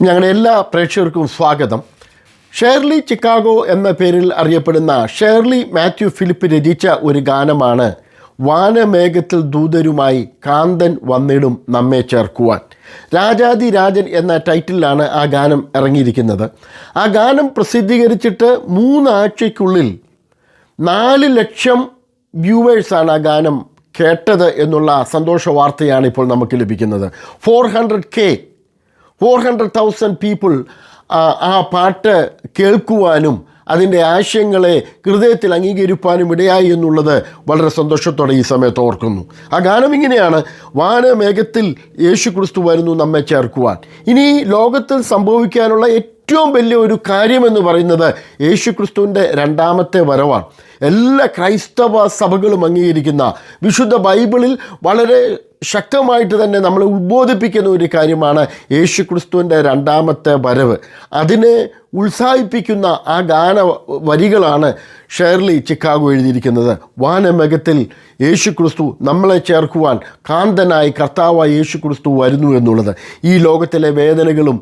ഞങ്ങളുടെ എല്ലാ പ്രേക്ഷകർക്കും സ്വാഗതം. ഷേർലി ചിക്കാഗോ എന്ന പേരിൽ അറിയപ്പെടുന്ന ഷേർലി മാത്യു ഫിലിപ്പ് രചിച്ച ഒരു ഗാനമാണ് വാനമേഘത്തിൽ ദൂതരുമായി കാന്തൻ വന്നിടും നമ്മെ ചേർക്കുവാൻ. രാജാതിരാജൻ എന്ന ടൈറ്റിലാണ് ആ ഗാനം ഇറങ്ങിയിരിക്കുന്നത്. ആ ഗാനം പ്രസിദ്ധീകരിച്ചിട്ട് 3 ആഴ്ചയ്ക്കുള്ളിൽ 4 ലക്ഷം വ്യൂവേഴ്സാണ് ആ ഗാനം കേട്ടത് എന്നുള്ള സന്തോഷ വാർത്തയാണ് ഇപ്പോൾ നമുക്ക് ലഭിക്കുന്നത്. 400,000 പീപ്പിൾ ആ പാട്ട് കേൾക്കുവാനും അതിൻ്റെ ആശയങ്ങളെ ഹൃദയത്തിൽ അംഗീകരിക്കാനും ഇടയായി എന്നുള്ളത് വളരെ സന്തോഷത്തോടെ ഈ സമയത്ത് ഓർക്കുന്നു. ആ ഗാനം ഇങ്ങനെയാണ്: വാനമേഘത്തിൽ യേശുക്രിസ്തു വരുന്നു നമ്മെ ചേർക്കുവാൻ. ഇനി ലോകത്തിൽ സംഭവിക്കാനുള്ള ഏറ്റവും വലിയ ഒരു കാര്യമെന്ന് പറയുന്നത് യേശുക്രിസ്തുവിൻ്റെ രണ്ടാമത്തെ വരവാണ്. എല്ലാ ക്രൈസ്തവ സഭകളും അംഗീകരിക്കുന്ന വിശുദ്ധ ബൈബിളിൽ വളരെ ശക്തമായിട്ട് തന്നെ നമ്മളെ ഉദ്ബോധിപ്പിക്കുന്ന ഒരു കാര്യമാണ് യേശുക്രിസ്തുവിൻ്റെ രണ്ടാമത്തെ വരവ്. അതിനെ ഉത്സാഹിപ്പിക്കുന്ന ആ ഗാന വരികളാണ് ഷേർലി ചിക്കാഗോ എഴുതിയിരിക്കുന്നത്. വാനമേഘത്തിൽ യേശുക്രിസ്തു നമ്മളെ ചേർക്കുവാൻ കാന്തനായി കർത്താവായ യേശുക്രിസ്തു വരുന്നു എന്നുള്ളത്. ഈ ലോകത്തിലെ വേദനകളും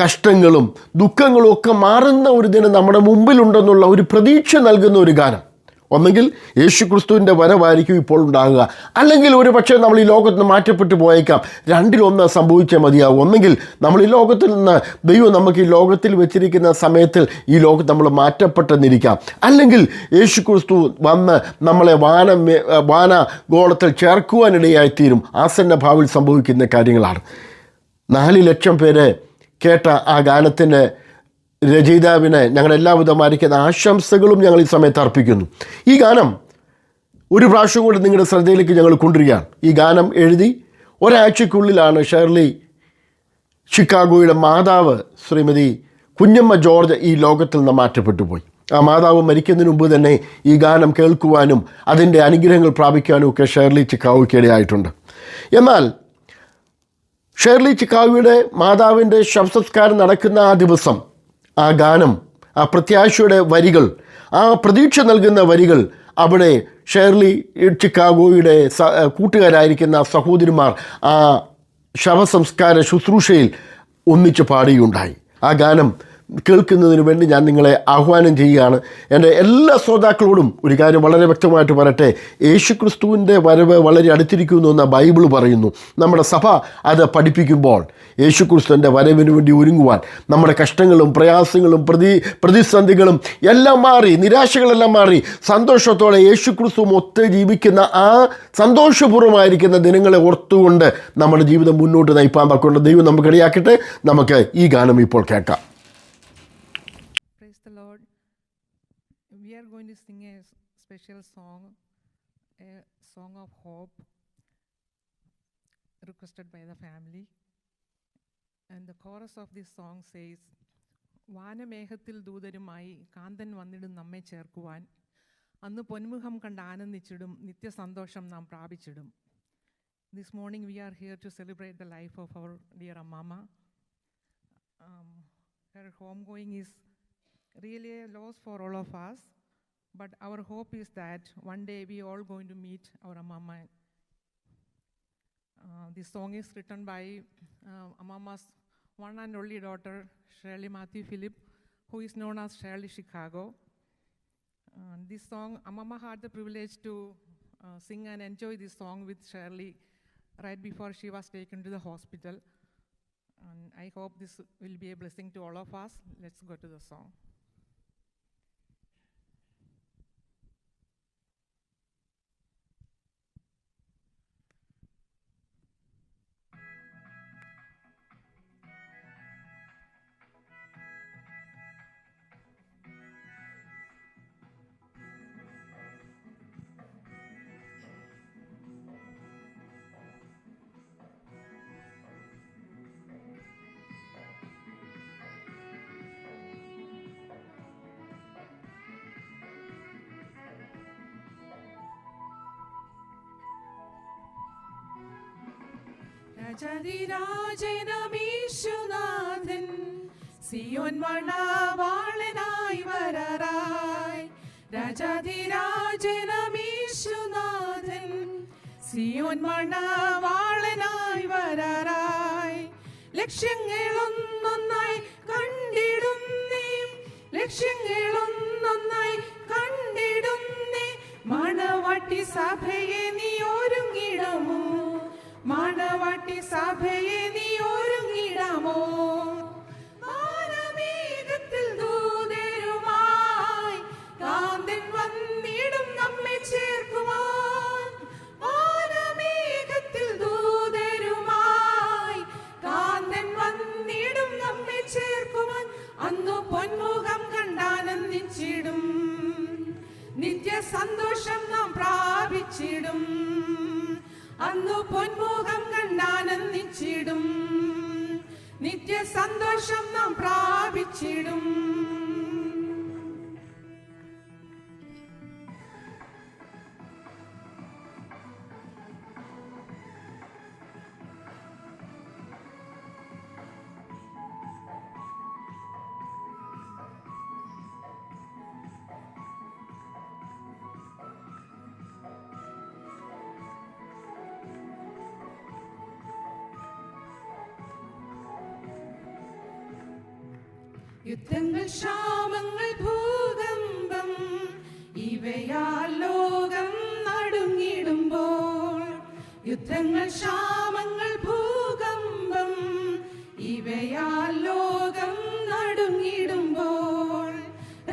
കഷ്ടങ്ങളും ദുഃഖങ്ങളും ഒക്കെ മാറുന്ന ഒരു ദിനം നമ്മുടെ മുമ്പിലുണ്ടെന്നുള്ള ഒരു പ്രതീക്ഷ നൽകുന്ന ഒരു ഗാനം. ഒന്നെങ്കിൽ യേശുക്രിസ്തുവിൻ്റെ വരവായിരിക്കും ഇപ്പോൾ ഉണ്ടാകുക, അല്ലെങ്കിൽ ഒരു പക്ഷേ നമ്മൾ ഈ ലോകത്ത് നിന്ന് മാറ്റപ്പെട്ടു പോയേക്കാം. രണ്ടിലൊന്ന് സംഭവിച്ചേ മതിയാകും. ഒന്നെങ്കിൽ നമ്മൾ ഈ ലോകത്തിൽ നിന്ന് ദൈവം നമുക്ക് ഈ ലോകത്തിൽ വെച്ചിരിക്കുന്ന സമയത്തിൽ ഈ ലോകത്ത് നമ്മൾ മാറ്റപ്പെട്ടെന്നിരിക്കാം, അല്ലെങ്കിൽ യേശുക്രിസ്തു വന്ന് നമ്മളെ വാനഗോളത്തിൽ ചേർക്കുവാനിടയായിത്തീരും. ആസന്ന ഭാവിയിൽ സംഭവിക്കുന്ന കാര്യങ്ങളാണ്. 4 ലക്ഷം പേര് കേട്ട ആ ഗാനത്തിന് രചയിതാവിന് ഞങ്ങളുടെ എല്ലാവിധമായിരിക്കുന്ന ആശംസകളും ഞങ്ങൾ ഈ സമയത്ത് അർപ്പിക്കുന്നു. ഈ ഗാനം ഒരു പ്രാവശ്യം കൂടി നിങ്ങളുടെ ശ്രദ്ധയിലേക്ക് ഞങ്ങൾ കൊണ്ടുവരികയാണ്. ഈ ഗാനം എഴുതി ഒരാഴ്ചയ്ക്കുള്ളിലാണ് ഷേർലി ചിക്കാഗോയുടെ മാതാവ് ശ്രീമതി കുഞ്ഞമ്മ ജോർജ് ഈ ലോകത്തിൽ നിന്ന് മാറ്റപ്പെട്ടു പോയി. ആ മാതാവ് മരിക്കുന്നതിന് മുമ്പ് തന്നെ ഈ ഗാനം കേൾക്കുവാനും അതിൻ്റെ അനുഗ്രഹങ്ങൾ പ്രാപിക്കാനും ഒക്കെ ഷേർലി ചിക്കാഗോയ്ക്ക് ഇടയായിട്ടുണ്ട്. എന്നാൽ ഷേർലി ചിക്കാഗോയുടെ മാതാവിൻ്റെ ശവസംസ്കാരം നടക്കുന്ന ആ ദിവസം ആ ഗാനം, ആ പ്രത്യാശയുടെ വരികൾ, ആ പ്രതീക്ഷ നൽകുന്ന വരികൾ അവിടെ ഷേർലി ചിക്കാഗോയുടെ കൂട്ടുകാരായിരിക്കുന്ന സഹോദരിമാർ ആ ശവസംസ്കാര ശുശ്രൂഷയിൽ ഒന്നിച്ച് പാടുകയുണ്ടായി. ആ ഗാനം കേൾക്കുന്നതിന് വേണ്ടി ഞാൻ നിങ്ങളെ ആഹ്വാനം ചെയ്യുകയാണ്. എൻ്റെ എല്ലാ ശ്രോതാക്കളോടും ഒരു കാര്യം വളരെ വ്യക്തമായിട്ട് പറയട്ടെ. യേശുക്രിസ്തുവിൻ്റെ വരവ് വളരെ അടുത്തിരിക്കുന്നു എന്ന് ബൈബിൾ പറയുന്നു. നമ്മുടെ സഭ അത് പഠിപ്പിക്കുമ്പോൾ യേശുക്രിസ്തുവിൻ്റെ വരവിന് വേണ്ടി ഒരുങ്ങുവാൻ നമ്മുടെ കഷ്ടങ്ങളും പ്രയാസങ്ങളും പ്രതിസന്ധികളും എല്ലാം മാറി, നിരാശകളെല്ലാം മാറി സന്തോഷത്തോടെ യേശുക്രിസ്തു ഒത്ത് ജീവിക്കുന്ന ആ സന്തോഷപൂർവ്വമായിരിക്കുന്ന ദിനങ്ങളെ ഓർത്തുകൊണ്ട് നമ്മുടെ ജീവിതം മുന്നോട്ട് നയിപ്പാൻ തക്കൊണ്ട് ദൈവം നമുക്കിടയാക്കട്ടെ. നമുക്ക് ഈ ഗാനം ഇപ്പോൾ കേൾക്കാം. We are going to sing a special song, a song of hope, requested by the family. And the chorus of this song says, വാനമേഘത്തിൽ ദൂതരുമായി കാന്തൻ വന്നിടും നമ്മെ ചേർക്കുവാൻ, അന്ന് പൊന്മുഖം കണ്ട് ആനന്ദിച്ചിടും, നിത്യസന്തോഷം നാം പ്രാപിച്ചിടും. This morning we are here to celebrate the life of our dear Amma. Her homegoing is really a loss for all of us, but our hope is that one day we all going to meet our Amma. This song is written by Amama's one and only daughter, Shirley Matthew Philip, who is known as Shirley Chicago. This song, Amama had the privilege to sing and enjoy this song with Shirley right before she was taken to the hospital. And I hope this will be a blessing to all of us. Let's go to the song. രാജാധിരാജനമീശുനാഥൻ Zion മണവാളനായി വരാറായി. രാജാധിരാജനമീശുനാഥൻ Zion മണവാളനായി വരാറായി. ലക്ഷ്യങ്ങളൊന്നൊന്നായി അന്നു പൊന്മുഖം കണ്ടാനന്ദിച്ചിടും. നിത്യ സന്തോഷം നാം പ്രാപിച്ചിടും. അന്നു പൊന്മുഖം കണ്ടാനന്ദിച്ചിടും. നിത്യ സന്തോഷം നാം പ്രാപിച്ചിടും. യുദ്ധങ്ങൾ, ക്ഷാമങ്ങൾ, ഭൂകമ്പം ഇവയാൽ ലോകം നടുങ്ങിടുമ്പോൾ, യുദ്ധങ്ങൾ, ക്ഷാമങ്ങൾ, ഭൂകമ്പം ഇവയാൽ ലോകം നടുങ്ങിടുമ്പോൾ,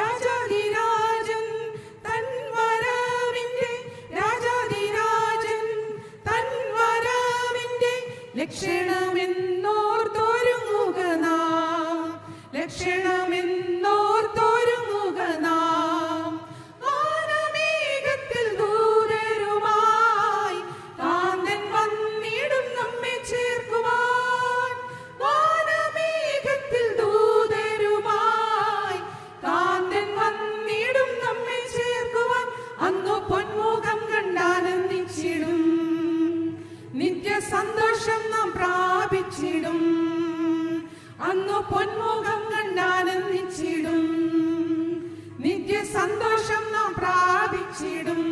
രാജാധിരാജൻ തൻ വരവിന്റെ, രാജാധിരാജൻ തൻ വരവിന്റെ ലക്ഷണമെന്നോർത്തൊരുങ്ങുക നാം, ലക്ഷണമെന്നോർത്തൊരുങ്ങുക നാം. വാനമേഘത്തിൽ ദൂതരുമായി കാന്തൻ വന്നിടും നമ്മെ ചേർക്കുവാൻ. വാനമേഘത്തിൽ ദൂതരുമായി കാന്തൻ വന്നിടും നമ്മെ ചേർക്കുവാൻ. അന്നു പൊന്മുഖം കണ്ടാനന്ദിച്ചിടും. നിത്യ സന്തോഷം നാം പ്രാപിച്ചിടും. അന്നു പൊന്മുഖം കണ്ടാനന്ദിച്ചിടും. നിത്യ സന്തോഷം നാം പ്രാപിച്ചിടും.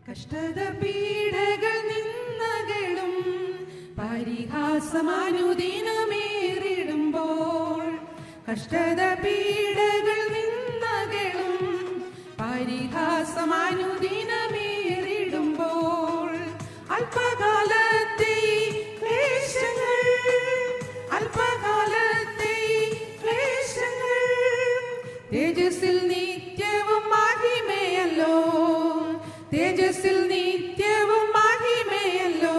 കഷ്ടത, പീഡകൾ, നിന്ദകളും പരിഹാസമനുദിനമേറിടുമ്പോൾ, കഷ്ടത, പീഡകൾ, നിന്ദകളും പരിഹാസമനുദിനമേറിടുമ്പോൾ, അല്പകാലത്തെ ക്ലേശങ്ങൾ, അല്പകാലത്തെ ക്ലേശങ്ങൾ തേജസ്സിൽ നിത്യവും മഹിമയല്ലോ, തേജസ്സിൽ നിത്യവും മഹിമയല്ലോ.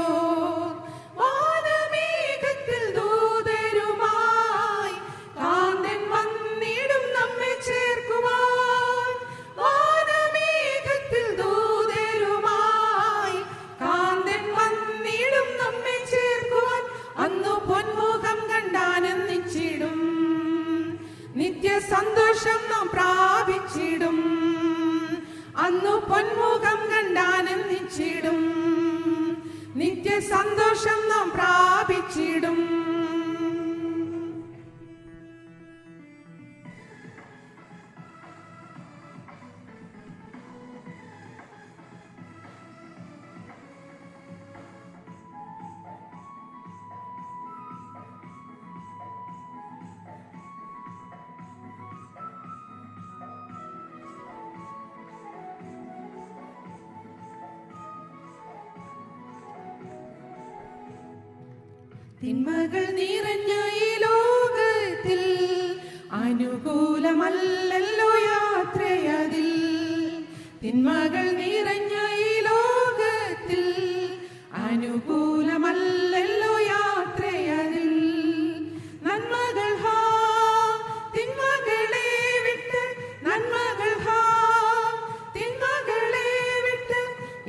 വാനമേഘത്തിൽ ദൂതരുമായി കാന്തൻ വന്നിടും നമ്മെ ചേർക്കുവാൻ. വാനമേഘത്തിൽ ദൂതരുമായി കാന്തൻ വന്നിടും നമ്മെ ചേർക്കുവാൻ. അന്നു പൊന്മുഖം കണ്ടാനന്ദിച്ചിടും. നിത്യ സന്തോഷം നാം പ്രാപിച്ചിടും. അന്നു പൊന്മുഖം കണ്ടാനന്ദിച്ചിടും. നിത്യ സന്തോഷം നാം പ്രാപിച്ചിടും. തിന്മകൾ നിറഞ്ഞ ഈ ലോകത്തിൽ അനുകൂലമല്ലല്ലോ യാത്രയതിൽ. തിന്മകൾ നിറഞ്ഞ ഈ ലോകത്തിൽ അനുകൂലമല്ലല്ലോ യാത്രയതിൽ. നന്മകൾ ഹാ തിന്മകളെ വിട്ട്, നന്മകൾ ഹാ തിന്മകളെ വിട്ട്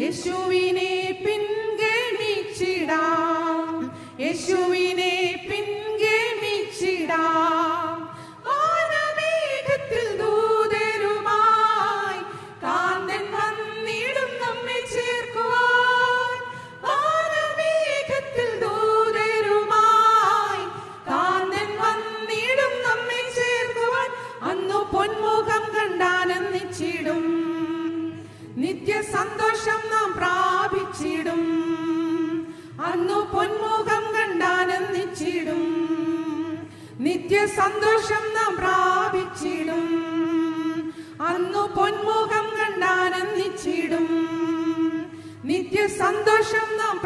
യേശുവിനെ പിൻഗമിച്ചിടാം, യേശുവിനെ പിൻഗമിച്ചിടാം. വാനമേഘത്തിൽ ദൂതരുമായി കാന്തൻ വന്നിടും നമ്മെ ചേർക്കുവാൻ. വാനമേഘത്തിൽ ദൂതരുമായി കാന്തൻ വന്നിടും നമ്മെ ചേർക്കുവാൻ. അന്നു പൊന്മുഖം കണ്ടാനന്ദിച്ചിടും. നിത്യ സന്തോഷം നാം പ്രാപിച്ചിടും. അന്നു പൊന്മുഖം നിത്യ സന്തോഷം നാം പ്രാപിച്ചിടും. അന്നു പൊന്മുഖം കണ്ടാനന്ദിച്ചിടും. നിത്യ സന്തോഷം നാം